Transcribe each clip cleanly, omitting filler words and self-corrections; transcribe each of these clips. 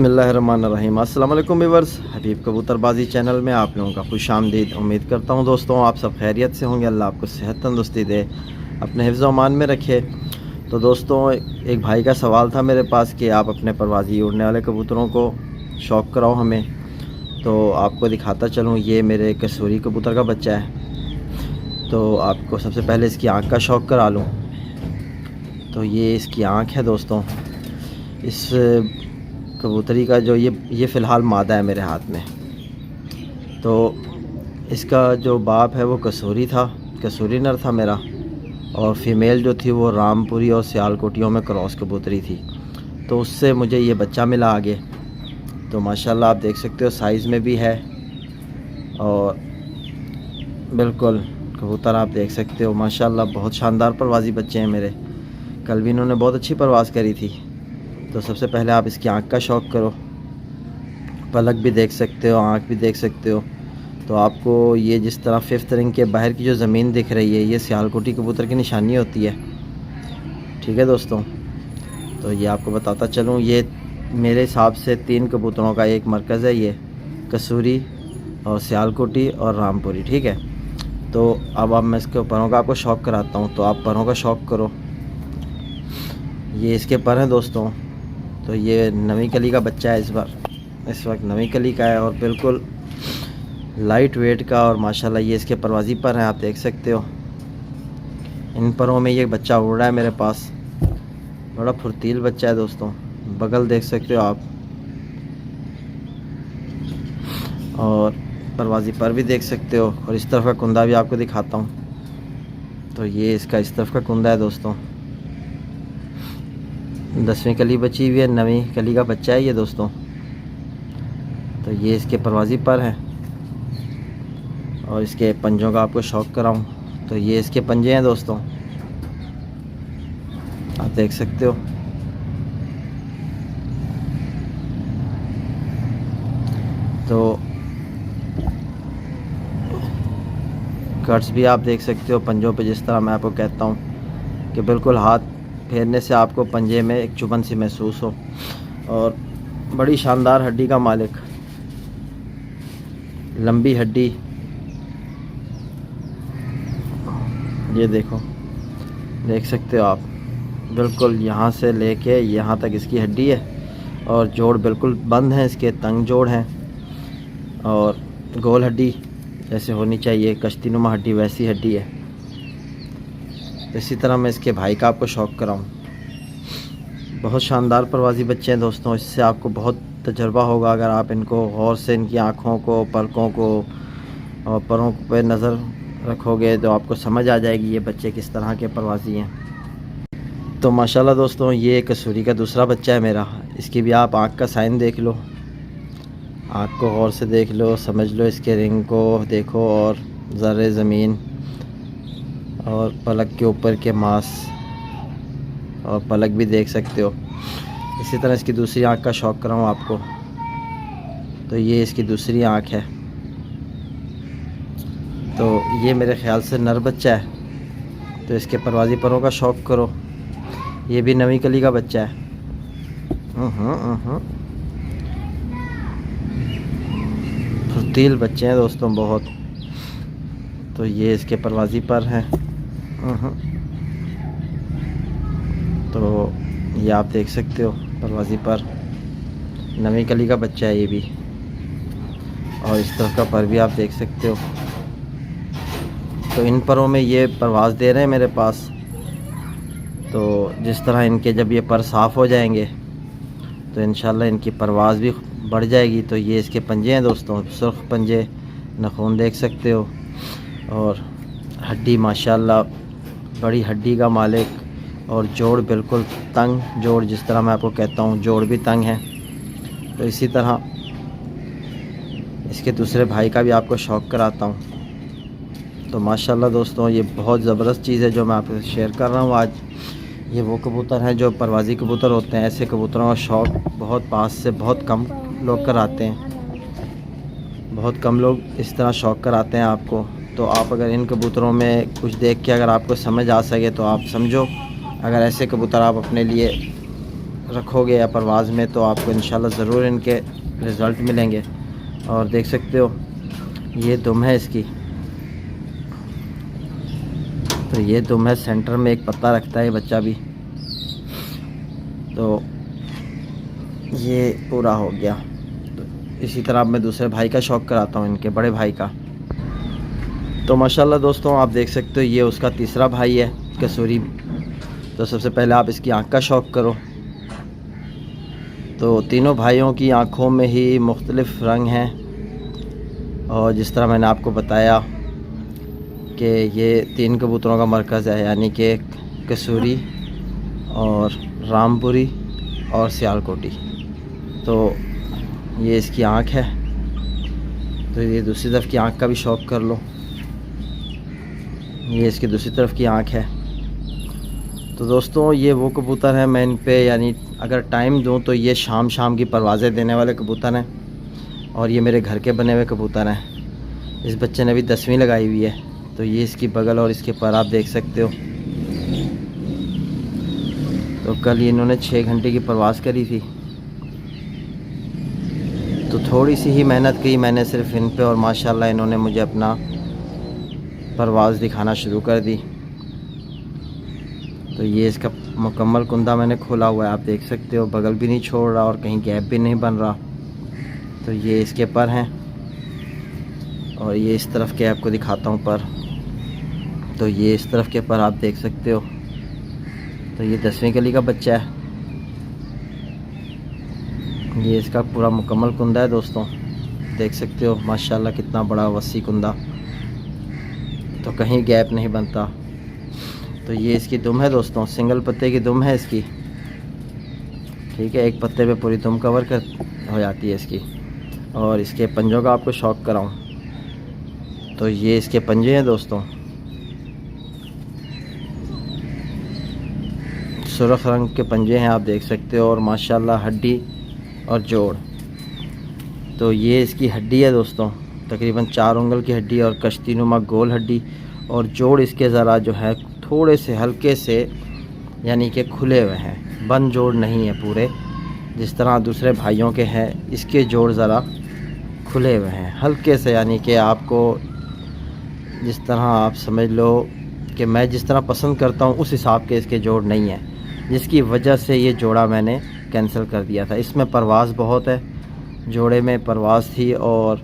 बिस्मिल्लाहिर्रहमानिर्रहीम। अस्सलाम वालेकुम व्यूअर्स, हबीब कबूतरबाजी चैनल में आप लोगों का खुश आमदीद। उम्मीद करता हूँ दोस्तों आप सब खैरियत से होंगे। अल्लाह आपको सेहत तंदुरुस्ती दे, अपने हिफ्ज़ अमान में रखे। तो दोस्तों एक भाई का सवाल था मेरे पास कि आप अपने परवाज़ी उड़ने वाले कबूतरों को शौक़ कराओ हमें। तो आपको दिखाता चलूँ, ये मेरे कसूरी कबूतर का बच्चा है। तो आपको सबसे पहले इसकी आँख का शौक़ करा लूँ। तो ये इसकी आँख है दोस्तों। इस कबूतरी का जो ये फ़िलहाल मादा है मेरे हाथ में। तो इसका जो बाप है वो कसूरी था, कसूरी नर था मेरा, और फ़ीमेल जो थी वो रामपुरी और सियालकोटियों में क्रॉस कबूतरी थी। तो उससे मुझे ये बच्चा मिला आगे। तो माशाल्लाह आप देख सकते हो साइज़ में भी है, और बिल्कुल कबूतर आप देख सकते हो माशाल्लाह बहुत शानदार परवाज़ी बच्चे हैं मेरे। कल भी इन्होंने बहुत अच्छी परवाज़ करी थी। तो सबसे पहले आप इसकी आँख का शौक़ करो। पलक भी देख सकते हो, आँख भी देख सकते हो। तो आपको ये जिस तरह 5th रिंग के बाहर की जो ज़मीन दिख रही है, ये सियालकोटी कबूतर की निशानी होती है। ठीक है दोस्तों, तो ये आपको बताता चलूँ, ये मेरे हिसाब से 3 कबूतरों का एक मरकज़ है, ये कसूरी और सियालकोटी और रामपुरी। ठीक है, तो अब मैं इसके परों का आपको शौक़ कराता हूँ। तो आप परों का शौक़ करो। ये इसके पर हैं दोस्तों। तो ये नवी कली का बच्चा है, इस वक्त नवी कली का है, और बिल्कुल लाइट वेट का, और माशाल्लाह ये इसके परवाज़ी पर हैं, आप देख सकते हो। इन परों में ये बच्चा उड़ रहा है मेरे पास। बड़ा फुर्तील बच्चा है दोस्तों। बगल देख सकते हो आप, और परवाज़ी पर भी देख सकते हो। और इस तरफ का कुंदा भी आपको दिखाता हूँ। तो ये इसका इस तरफ का कुंदा है दोस्तों। 10वीं कली बची हुई है, नवी कली का बच्चा है ये दोस्तों। तो ये इसके परवाज़ी पर हैं, और इसके पंजों का आपको शौक़ कराऊं। तो ये इसके पंजे हैं दोस्तों, आप देख सकते हो। तो कट्स भी आप देख सकते हो पंजों पे, जिस तरह मैं आपको कहता हूँ कि बिल्कुल हाथ फेरने से आपको पंजे में एक चुभन सी महसूस हो। और बड़ी शानदार हड्डी का मालिक, लंबी हड्डी, ये देखो, देख सकते हो आप। बिल्कुल यहाँ से लेके यहाँ तक इसकी हड्डी है, और जोड़ बिल्कुल बंद हैं इसके, तंग जोड़ हैं, और गोल हड्डी जैसे होनी चाहिए, कश्तीनुमा हड्डी वैसी हड्डी है। इसी तरह मैं इसके भाई का आपको शौक़ कराऊं। बहुत शानदार परवाज़ी बच्चे हैं दोस्तों। इससे आपको बहुत तजर्बा होगा अगर आप इनको गौर से इनकी आँखों को, पलकों को और परों पे नज़र रखोगे, तो आपको समझ आ जाएगी ये बच्चे किस तरह के परवाज़ी हैं। तो माशाल्लाह दोस्तों ये कसूरी का दूसरा बच्चा है मेरा। इसकी भी आप आँख का साइन देख लो, आँख को गौर से देख लो, समझ लो, इसके रिंग को देखो, और ज़र्रे ज़मीन, और पलक के ऊपर के मांस, और पलक भी देख सकते हो। इसी तरह इसकी दूसरी आँख का शौक़ कराऊँ आपको। तो ये इसकी दूसरी आँख है। तो ये मेरे ख़्याल से नर बच्चा है। तो इसके परवाज़ी परों का शौक़ करो। ये भी नवी कली का बच्चा है। फुर्तील बच्चे हैं दोस्तों बहुत। तो ये इसके परवाज़ी पर हैं। तो ये आप देख सकते हो परवाज़ी पर, नवी कली का बच्चा है ये भी, और इस तरह का पर भी आप देख सकते हो। तो इन परों में ये परवाज़ दे रहे हैं मेरे पास। तो जिस तरह इनके जब ये पर साफ़ हो जाएंगे तो इंशाल्लाह इनकी परवाज़ भी बढ़ जाएगी। तो ये इसके पंजे हैं दोस्तों, सुर्ख पंजे, नाखून देख सकते हो, और हड्डी माशाल्लाह बड़ी हड्डी का मालिक, और जोड़ बिल्कुल तंग जोड़, जिस तरह मैं आपको कहता हूँ जोड़ भी तंग है। तो इसी तरह इसके दूसरे भाई का भी आपको शौक़ कराता हूँ। तो माशाल्लाह दोस्तों ये बहुत ज़बरदस्त चीज़ है जो मैं आपसे शेयर कर रहा हूँ आज। ये वो कबूतर हैं जो परवाज़ी कबूतर होते हैं। ऐसे कबूतरों का शौक़ बहुत पास से बहुत कम लोग कराते हैं, बहुत कम लोग इस तरह शौक़ कराते हैं आपको। तो आप अगर इन कबूतरों में कुछ देख के अगर आपको समझ आ सके तो आप समझो। अगर ऐसे कबूतर आप अपने लिए रखोगे या परवाज़ में तो आपको इंशाल्लाह ज़रूर इनके रिज़ल्ट मिलेंगे। और देख सकते हो ये दुम है इसकी, तो ये दुम है, सेंटर में एक पत्ता रखता है बच्चा भी। तो ये पूरा हो गया। तो इसी तरह मैं दूसरे भाई का शौक़ कराता हूँ, इनके बड़े भाई का। तो माशाल्लाह दोस्तों आप देख सकते हो ये उसका तीसरा भाई है कसूरी। तो सबसे पहले आप इसकी आँख का शौक़ करो। तो तीनों भाइयों की आँखों में ही मुख्तलिफ़ रंग हैं, और जिस तरह मैंने आपको बताया कि ये 3 कबूतरों का मरकज़ है, यानी कि कसूरी और रामपुरी और सियालकोटी। तो ये इसकी आँख है। तो ये दूसरी तरफ की आँख का भी शौक़ कर लो। ये इसकी दूसरी तरफ की आँख है। तो दोस्तों ये वो कबूतर हैं, मैं इन पे यानी अगर टाइम दूं तो ये शाम की परवाज़ें देने वाले कबूतर हैं। और ये मेरे घर के बने हुए कबूतर हैं। इस बच्चे ने भी 10वीं लगाई हुई है। तो ये इसकी बगल और इसके पर आप देख सकते हो। तो कल इन्होंने 6 घंटे की परवाज़ करी थी। तो थोड़ी सी ही मेहनत की मैंने सिर्फ इन पे, और माशाल्लाह इन्होंने मुझे अपना परवाज़ दिखाना शुरू कर दी। तो ये इसका मुकम्मल कुंदा मैंने खोला हुआ है, आप देख सकते हो। बगल भी नहीं छोड़ रहा और कहीं गैप भी नहीं बन रहा। तो ये इसके पर हैं, और ये इस तरफ के आपको दिखाता हूँ पर। तो ये इस तरफ के पर आप देख सकते हो। तो ये 10वीं कली का बच्चा है। ये इसका पूरा मुकम्मल कुंदा है दोस्तों, देख सकते हो माशाल्लाह कितना बड़ा वसी कुंदा। तो कहीं गैप नहीं बनता। तो ये इसकी दुम है दोस्तों, सिंगल पत्ते की दुम है इसकी, ठीक है। एक पत्ते पे पूरी दुम कवर कर हो जाती है इसकी। और इसके पंजों का आपको शौक़ कराऊं तो ये इसके पंजे हैं दोस्तों, सुर्ख रंग के पंजे हैं, आप देख सकते हो। और माशाल्लाह हड्डी और जोड़, तो ये इसकी हड्डी है दोस्तों, तकरीबन 4 उंगल की हड्डी और कश्तीनुमा गोल हड्डी। और जोड़ इसके ज़रा जो है थोड़े से हल्के से यानी कि खुले हुए हैं, बंद जोड़ नहीं है पूरे जिस तरह दूसरे भाइयों के हैं। इसके जोड़ ज़रा खुले हुए हैं हल्के से, यानी कि आपको जिस तरह आप समझ लो कि मैं जिस तरह पसंद करता हूँ उस हिसाब के इसके जोड़ नहीं हैं, जिसकी वजह से ये जोड़ा मैंने कैंसिल कर दिया था। इसमें परवाज़ बहुत है, जोड़े में परवाज़ थी। और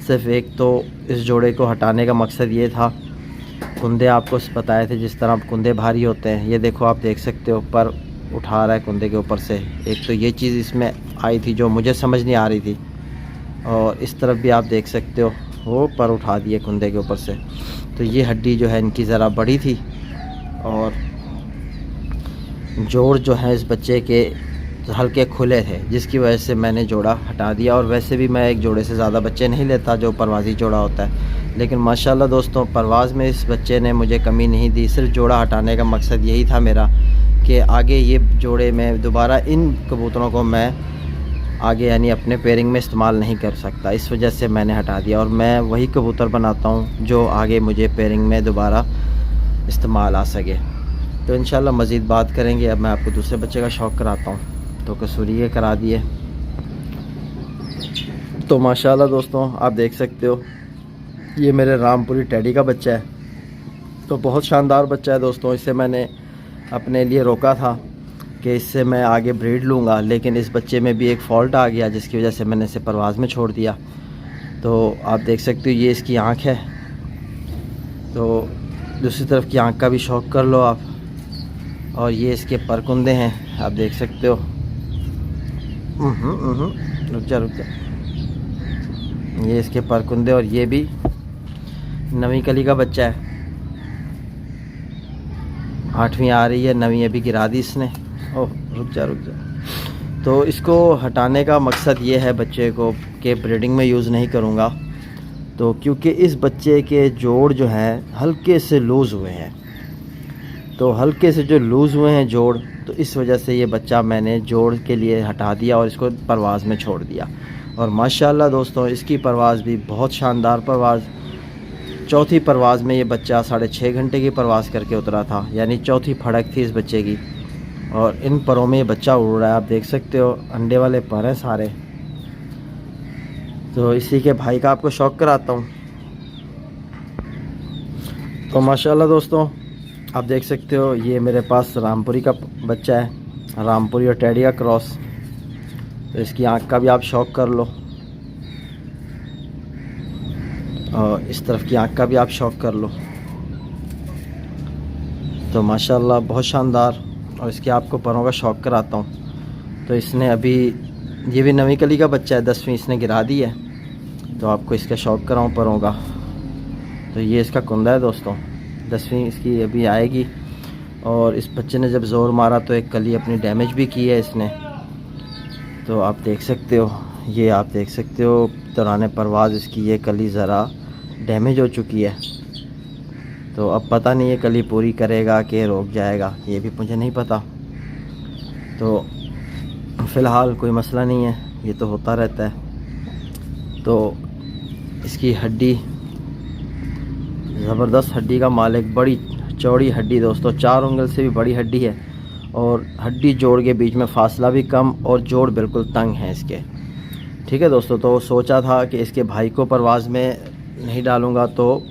सिर्फ एक तो इस जोड़े को हटाने का मकसद ये था, कुंदे आपको बताए थे जिस तरह कुंदे भारी होते हैं। ये देखो आप देख सकते हो पर उठा रहा है कुंदे के ऊपर से। एक तो ये चीज़ इसमें आई थी जो मुझे समझ नहीं आ रही थी, और इस तरफ भी आप देख सकते हो वो पर उठा दिए कुंदे के ऊपर से। तो ये हड्डी जो है इनकी ज़रा बड़ी थी, और जोड़ जो है इस बच्चे के हल्के खुले थे, जिसकी वजह से मैंने जोड़ा हटा दिया। और वैसे भी मैं एक जोड़े से ज़्यादा बच्चे नहीं लेता जो परवाज़ी जोड़ा होता है, लेकिन माशाल्लाह दोस्तों परवाज़ में इस बच्चे ने मुझे कमी नहीं दी। सिर्फ जोड़ा हटाने का मकसद यही था मेरा कि आगे ये जोड़े में दोबारा इन कबूतरों को मैं आगे यानी अपने पेयरिंग में इस्तेमाल नहीं कर सकता, इस वजह से मैंने हटा दिया। और मैं वही कबूतर बनाता हूँ जो आगे मुझे पेयरिंग में दोबारा इस्तेमाल आ सके। तो इंशाल्लाह मज़ीद बात करेंगे। अब मैं आपको दूसरे बच्चे का शौक़ कराता हूँ। तो कसूरी के करा दिए। तो माशाल्लाह दोस्तों आप देख सकते हो ये मेरे रामपुरी टैडी का बच्चा है। तो बहुत शानदार बच्चा है दोस्तों। इसे मैंने अपने लिए रोका था कि इससे मैं आगे ब्रीड लूँगा, लेकिन इस बच्चे में भी एक फ़ॉल्ट आ गया जिसकी वजह से मैंने इसे परवाज़ में छोड़ दिया। तो आप देख सकते हो ये इसकी आँख है। तो दूसरी तरफ की आँख का भी शौक़ कर लो आप। और ये इसके परकुंदे हैं, आप देख सकते हो। रुक जा। ये इसके परकुंदे, और ये भी 9वीं कली का बच्चा है। 8वीं आ रही है, 9वीं अभी गिरा दी इसने। ओह रुक जा। तो इसको हटाने का मकसद ये है बच्चे को कि ब्रीडिंग में यूज़ नहीं करूँगा। तो क्योंकि इस बच्चे के जोड़ जो हैं हल्के से लूज़ हुए हैं, तो हल्के से जो लूज़ हुए हैं जोड़, तो इस वजह से ये बच्चा मैंने जोड़ के लिए हटा दिया और इसको परवाज़ में छोड़ दिया। और माशाल्लाह दोस्तों इसकी परवाज़ भी बहुत शानदार परवाज़। चौथी परवाज़ में ये बच्चा 6.5 घंटे की परवाज़ करके उतरा था, यानी चौथी फड़क थी इस बच्चे की। और इन परों में ये बच्चा उड़ रहा है, आप देख सकते हो अंडे वाले पर हैं सारे। तो इसी के भाई का आपको शौक कराता हूँ। तो माशाल्लाह दोस्तों आप देख सकते हो ये मेरे पास रामपुरी का बच्चा है, रामपुरी और टेडी का क्रॉस। तो इसकी आँख का भी आप शौक कर लो और इस तरफ की आँख का भी आप शौक कर लो। तो माशाल्लाह बहुत शानदार। और इसके आपको परों का शौक कराता हूँ। तो इसने अभी, ये भी नवी कली का बच्चा है, 10वीं इसने गिरा दी है। तो आपको इसका शौक कराऊँ परों का। तो ये इसका कुंदा है दोस्तों, 10वीं इसकी अभी आएगी। और इस बच्चे ने जब ज़ोर मारा तो एक कली अपनी डैमेज भी की है इसने। तो आप देख सकते हो, ये आप देख सकते हो दौरान परवाज़ इसकी ये कली ज़रा डैमेज हो चुकी है। तो अब पता नहीं ये कली पूरी करेगा कि रोक जाएगा, ये भी मुझे नहीं पता। तो फ़िलहाल कोई मसला नहीं है, ये तो होता रहता है। तो इसकी हड्डी ज़बरदस्त हड्डी का मालिक, बड़ी चौड़ी हड्डी दोस्तों, 4 उंगल से भी बड़ी हड्डी है। और हड्डी जोड़ के बीच में फासला भी कम और जोड़ बिल्कुल तंग है इसके। ठीक है दोस्तों। तो सोचा था कि इसके भाई को परवाज़ में नहीं डालूँगा तो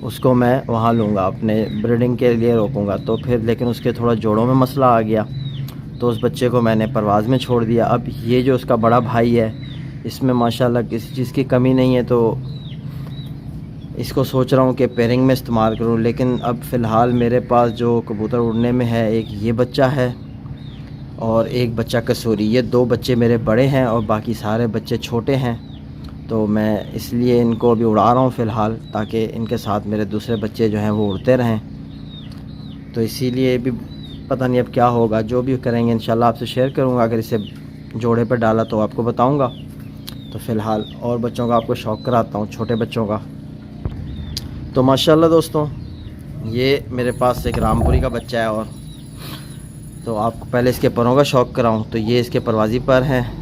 उसको मैं वहाँ लूँगा, अपने ब्रीडिंग के लिए रोकूँगा। तो फिर लेकिन उसके थोड़ा जोड़ों में मसला आ गया, तो उस बच्चे को मैंने परवाज़ में छोड़ दिया। अब ये जो उसका बड़ा भाई है, इसमें माशाल्लाह किसी चीज़ की कमी नहीं है। तो इसको सोच रहा हूँ कि पेयरिंग में इस्तेमाल करूँ। लेकिन अब फ़िलहाल मेरे पास जो कबूतर उड़ने में है, एक ये बच्चा है और एक बच्चा कसूरी। ये 2 बच्चे मेरे बड़े हैं और बाकी सारे बच्चे छोटे हैं। तो मैं इसलिए इनको अभी उड़ा रहा हूँ फ़िलहाल, ताकि इनके साथ मेरे दूसरे बच्चे जो हैं वो उड़ते रहें। तो इसीलिए भी पता नहीं अब क्या होगा, जो भी करेंगे इंशाल्लाह आपसे शेयर करूँगा। अगर इसे जोड़े पर डाला तो आपको बताऊँगा। तो फ़िलहाल और बच्चों का आपको शौक कराता हूँ, छोटे बच्चों का। तो माशाल्लाह दोस्तों ये मेरे पास एक रामपुरी का बच्चा है। और तो आपको पहले इसके परों का शौक कराऊं, तो ये इसके परवाज़ी पर हैं।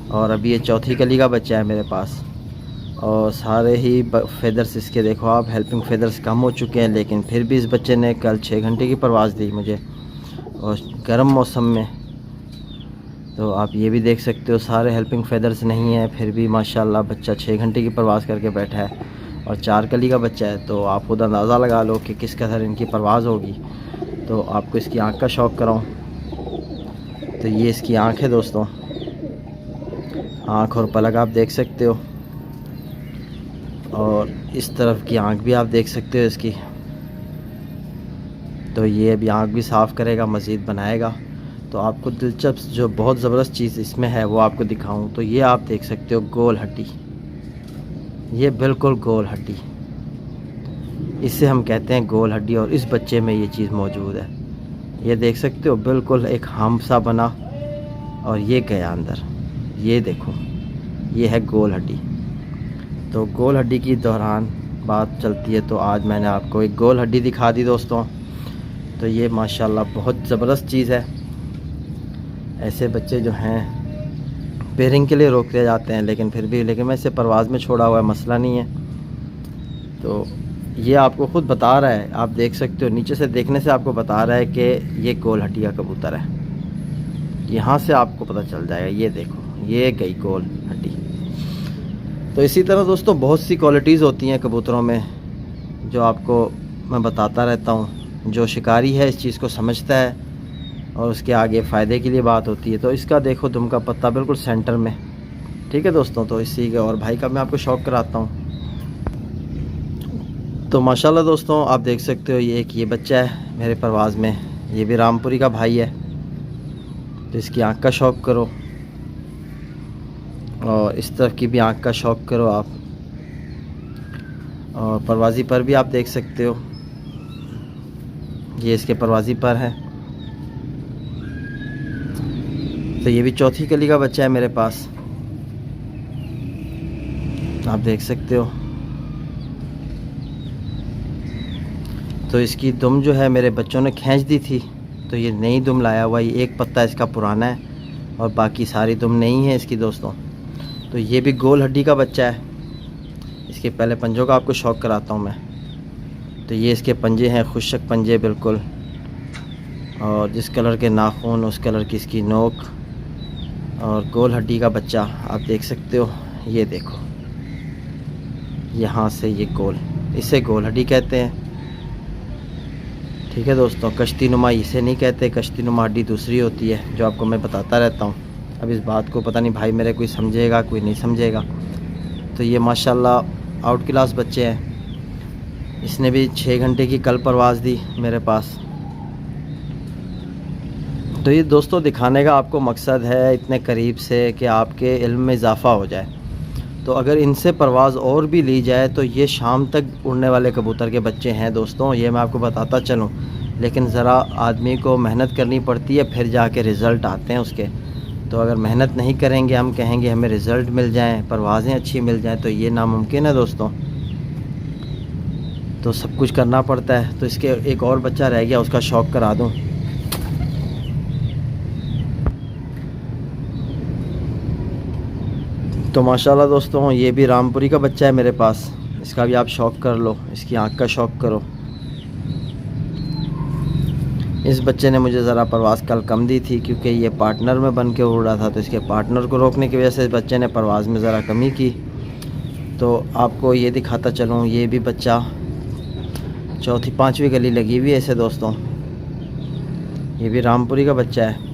और अभी ये चौथी कली का बच्चा है मेरे पास। और सारे ही फेदर्स इसके देखो आप, हेल्पिंग फेदर्स कम हो चुके हैं। लेकिन फिर भी इस बच्चे ने कल 6 घंटे की परवाज़ दी मुझे, और गर्म मौसम में। तो आप ये भी देख सकते हो सारे हेल्पिंग फेदर्स नहीं हैं, फिर भी माशाल्लाह बच्चा 6 घंटे की परवाज़ करके बैठा है। और 4 कली का बच्चा है। तो आप खुद अंदाज़ा लगा लो कि किस कदर इनकी परवाज़ होगी। तो आपको इसकी आँख का शौक कराऊँ, तो ये इसकी आँख है दोस्तों, आँख और पलक आप देख सकते हो। और इस तरफ की आँख भी आप देख सकते हो इसकी। तो ये अभी आँख भी साफ़ करेगा, मज़ीद बनाएगा। तो आपको दिलचस्प जो बहुत ज़बरदस्त चीज़ इसमें है वो आपको दिखाऊं, तो ये आप देख सकते हो गोल हड्डी, ये बिल्कुल गोल हड्डी, इसे हम कहते हैं गोल हड्डी। और इस बच्चे में ये चीज़ मौजूद है, ये देख सकते हो बिल्कुल एक हम सा बना और ये गया अंदर, ये देखो ये है गोल हड्डी। तो गोल हड्डी की दौरान बात चलती है, तो आज मैंने आपको एक गोल हड्डी दिखा दी दोस्तों। तो ये माशाल्लाह बहुत ज़बरदस्त चीज़ है। ऐसे बच्चे जो हैं पेयरिंग के लिए रोक दिए जाते हैं, लेकिन फिर भी मैं इसे परवाज़ में छोड़ा हुआ है, मसला नहीं है। तो ये आपको ख़ुद बता रहा है, आप देख सकते हो नीचे से देखने से आपको बता रहा है कि ये गोल हड्डी का कबूतर है। यहाँ से आपको पता चल जाएगा, ये देखो ये गई गोल हड्डी। तो इसी तरह दोस्तों बहुत सी क्वालिटीज़ होती हैं कबूतरों में, जो आपको मैं बताता रहता हूँ। जो शिकारी है इस चीज़ को समझता है और उसके आगे फ़ायदे के लिए बात होती है। तो इसका देखो दुम का पत्ता बिल्कुल सेंटर में, ठीक है दोस्तों। तो इसी के और भाई का मैं आपको शौक कराता हूँ। तो माशाल्लाह दोस्तों आप देख सकते हो ये बच्चा है मेरे परवाज़ में, ये भी रामपुरी का भाई है। तो इसकी आँख का शौक करो और इस तरफ की भी आँख का शौक करो आप। और परवाज़ी पर भी आप देख सकते हो, ये इसके परवाज़ी पर है। तो ये भी चौथी कली का बच्चा है मेरे पास, आप देख सकते हो। तो इसकी दुम जो है मेरे बच्चों ने खींच दी थी, तो ये नई दुम लाया हुआ, ये एक पत्ता इसका पुराना है और बाकी सारी दुम नहीं है इसकी दोस्तों। तो ये भी गोल हड्डी का बच्चा है। इसके पहले पंजों का आपको शौक कराता हूँ मैं। तो ये इसके पंजे हैं, खुशक पंजे बिल्कुल, और जिस कलर के नाखून उस कलर की इसकी नोक, और गोल हड्डी का बच्चा आप देख सकते हो। ये देखो यहाँ से ये गोल, इसे गोल हड्डी कहते हैं। ठीक है दोस्तों, कश्ती नुमा इसे नहीं कहते, कश्ती नुमा हड्डी दूसरी होती है जो आपको मैं बताता रहता हूँ। अब इस बात को पता नहीं भाई मेरे कोई समझेगा कोई नहीं समझेगा। तो ये माशाल्लाह आउट क्लास बच्चे हैं। इसने भी 6 घंटे की कल परवाज़ दी मेरे पास। तो ये दोस्तों दिखाने का आपको मकसद है इतने करीब से कि आपके इल्म में इजाफ़ा हो जाए। तो अगर इनसे परवाज़ और भी ली जाए तो ये शाम तक उड़ने वाले कबूतर के बच्चे हैं दोस्तों, ये मैं आपको बताता चलूँ। लेकिन ज़रा आदमी को मेहनत करनी पड़ती है, फिर जाके रिज़ल्ट आते हैं उसके। तो अगर मेहनत नहीं करेंगे, हम कहेंगे हमें रिज़ल्ट मिल जाएं, परवाज़ें अच्छी मिल जाएं, तो ये नामुमकिन है दोस्तों। तो सब कुछ करना पड़ता है। तो इसके एक और बच्चा रह गया, उसका शौक़ करा दूँ। तो माशाल्लाह दोस्तों ये भी रामपुरी का बच्चा है मेरे पास, इसका भी आप शौक़ कर लो, इसकी आँख का शौक़ करो। इस बच्चे ने मुझे ज़रा परवाज़ कल कम दी थी क्योंकि ये पार्टनर में बन के उड़ रहा था, तो इसके पार्टनर को रोकने की वजह से इस बच्चे ने परवाज़ में ज़रा कमी की। तो आपको ये दिखाता चलूँ, ये भी बच्चा 4-5वीं गली लगी हुई है इसे दोस्तों। ये भी रामपुरी का बच्चा है।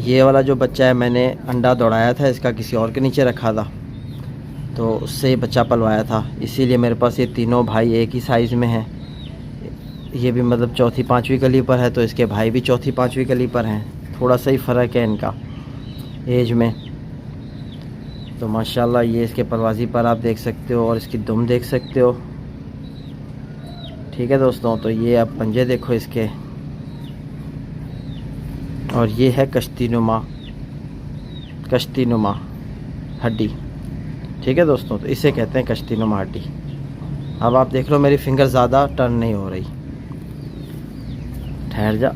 ये वाला जो बच्चा है मैंने अंडा दौड़ाया था इसका, किसी और के नीचे रखा था, तो उससे ये बच्चा पलवाया था। इसीलिए मेरे पास ये तीनों भाई एक ही साइज़ में हैं। ये भी मतलब 4-5वीं गली पर है, तो इसके भाई भी 4-5वीं गली पर हैं। थोड़ा सा ही फ़र्क है इनका एज में। तो माशाल्लाह ये इसके परवाज़ी पर आप देख सकते हो और इसकी दुम देख सकते हो। ठीक है दोस्तों, तो ये अब पंजे देखो इसके। और ये है कश्ती नुमा हड्डी। ठीक है दोस्तों, तो इसे कहते हैं कश्ती नुमा हड्डी। अब आप देख लो मेरी फिंगर ज़्यादा टर्न नहीं हो रही, ठहर जा।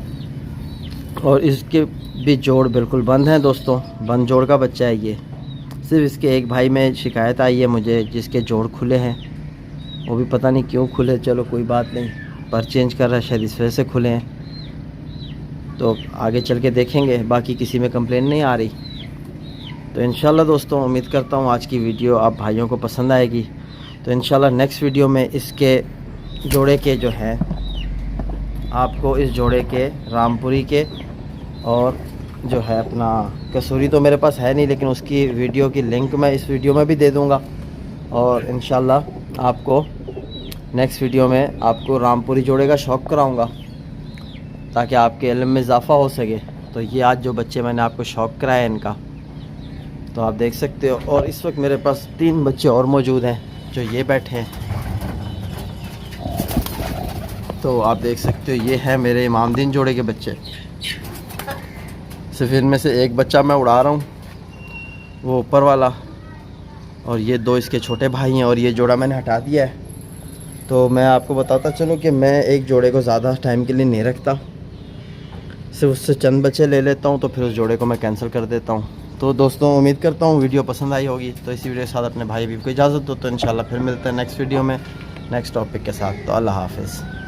और इसके भी जोड़ बिल्कुल बंद हैं दोस्तों, बंद जोड़ का बच्चा है ये। सिर्फ इसके एक भाई में शिकायत आई है मुझे जिसके जोड़ खुले हैं, वो भी पता नहीं क्यों खुले। चलो कोई बात नहीं, पर चेंज कर रहा है शायद इस वजह से खुले हैं। तो आगे चल के देखेंगे, बाकी किसी में कंप्लेन नहीं आ रही। तो इंशाल्लाह दोस्तों उम्मीद करता हूँ आज की वीडियो आप भाइयों को पसंद आएगी। तो इंशाल्लाह नेक्स्ट वीडियो में इसके जोड़े के जो है आपको, इस जोड़े के रामपुरी के और जो है अपना कसूरी तो मेरे पास है नहीं, लेकिन उसकी वीडियो की लिंक मैं इस वीडियो में भी दे दूँगा। और इंशाल्लाह आपको नेक्स्ट वीडियो में आपको रामपुरी जोड़े का शौक़ कराऊँगा ताकि आपके इल्म में इजाफ़ा हो सके। तो ये आज जो बच्चे मैंने आपको शौक़ कराया इनका, तो आप देख सकते हो। और इस वक्त मेरे पास 3 बच्चे और मौजूद हैं जो ये बैठे हैं। तो आप देख सकते हो ये है मेरे इमामदीन जोड़े के बच्चे। सिर्फ इनमें से एक बच्चा मैं उड़ा रहा हूँ, वो ऊपर वाला, और ये 2 इसके छोटे भाई हैं, और ये जोड़ा मैंने हटा दिया है। तो मैं आपको बताता चलूँ कि मैं एक जोड़े को ज़्यादा टाइम के लिए नहीं रखता, सिर्फ उससे चंद बच्चे ले लेता हूँ, तो फिर उस जोड़े को मैं कैंसिल कर देता हूँ। तो दोस्तों उम्मीद करता हूँ वीडियो पसंद आई होगी। तो इसी वीडियो के साथ अपने भाई भी को इजाज़त दो। तो इंशाल्लाह फिर मिलते हैं नेक्स्ट वीडियो में नेक्स्ट टॉपिक के साथ। तो अल्लाह हाफ़िज़।